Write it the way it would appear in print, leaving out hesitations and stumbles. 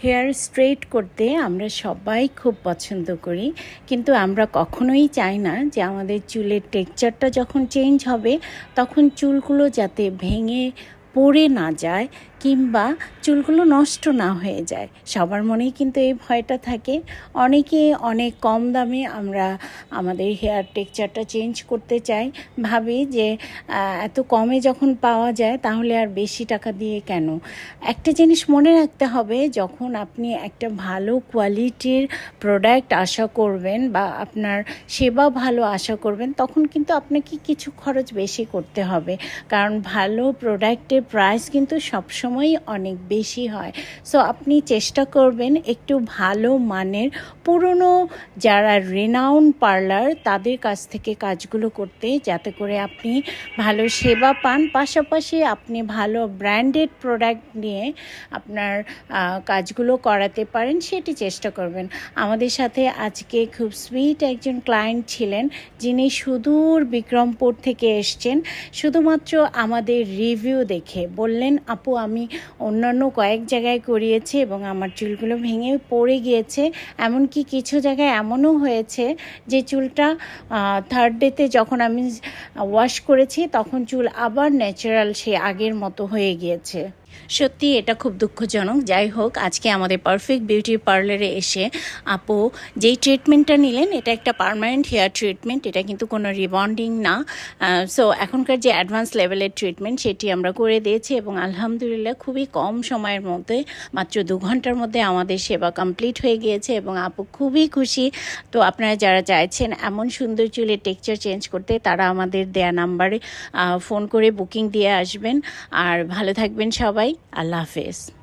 Hair straight করতে আমরা সবাই খুব পছন্দ করি, কিন্তু আমরা কখনোই চাই না যে আমাদের চুলের টেক্সচারটা যখন চেঞ্জ হবে তখন চুলগুলো যাতে ভেঙে পড়ে না যায় কিংবা চুলগুলো নষ্ট না হয়ে যায়। সবার মনেই কিন্তু এই ভয়টা থাকে। অনেকে অনেক কম দামে আমরা আমাদের হেয়ার টেক্সচারটা চেঞ্জ করতে চাই, ভাবি যে এত কমে যখন পাওয়া যায় তাহলে আর বেশি টাকা দিয়ে কেন। একটা জিনিস মনে রাখতে হবে, যখন আপনি একটা ভালো কোয়ালিটির প্রোডাক্ট আশা করবেন বা আপনার সেবা ভালো আশা করবেন, তখন কিন্তু আপনাকে কিছু খরচ বেশি করতে হবে, কারণ ভালো প্রোডাক্টের প্রাইস কিন্তু সবসময়ই অনেক বেশি হয়। সো আপনি চেষ্টা করবেন একটু ভালো মানের পুরনো যারা রেনাউন পার্লার তাদের কাছ থেকে কাজগুলো করতে, যাতে করে আপনি ভালো সেবা পান, পাশাপাশি আপনি ভালো ব্র্যান্ডেড প্রোডাক্ট নিয়ে আপনার কাজগুলো করাতে পারেন, সেটি চেষ্টা করবেন। আমাদের সাথে আজকে খুব সুইট একজন ক্লায়েন্ট ছিলেন, যিনি সুদূর বিক্রমপুর থেকে এসছেন। শুধুমাত্র আমাদের রিভিউ দেখে বললেন, আপু আমি অন্যান্য কয়েক জায়গায় করিয়েছি এবং আমার চুলগুলো ভেঙে পড়ে গিয়েছে, এমনকি কিছু জায়গায় এমনও হয়েছে যে চুলটা থার্ড ডেতে যখন আমি ওয়াশ করেছি তখন চুল আবার ন্যাচারাল সে আগের মতো হয়ে গিয়েছে। সত্যি এটা খুব দুঃখজনক। যাই হোক, আজকে আমাদের পারফেক্ট বিউটি পার্লারে এসে আপু যেই ট্রিটমেন্টটা নিলেন, এটা একটা পার্মানেন্ট হেয়ার ট্রিটমেন্ট, এটা কিন্তু কোনো রিবন্ডিং না। সো এখনকার যে অ্যাডভান্স লেভেলের ট্রিটমেন্ট সেটি আমরা করে দিয়েছি এবং আলহামদুলিল্লাহ খুবই কম সময়ের মধ্যে, মাত্র 2 ঘন্টার মধ্যে আমাদের সেবা কমপ্লিট হয়ে গিয়েছে এবং আপু খুবই খুশি। তো আপনারা যারা চাইছেন এমন সুন্দর চুলের টেক্সচার চেঞ্জ করতে, তারা আমাদের দেয়া নাম্বারে ফোন করে বুকিং দিয়ে আসবেন। আর ভালো থাকবেন সবাই। আল্লাহ হাফেজ।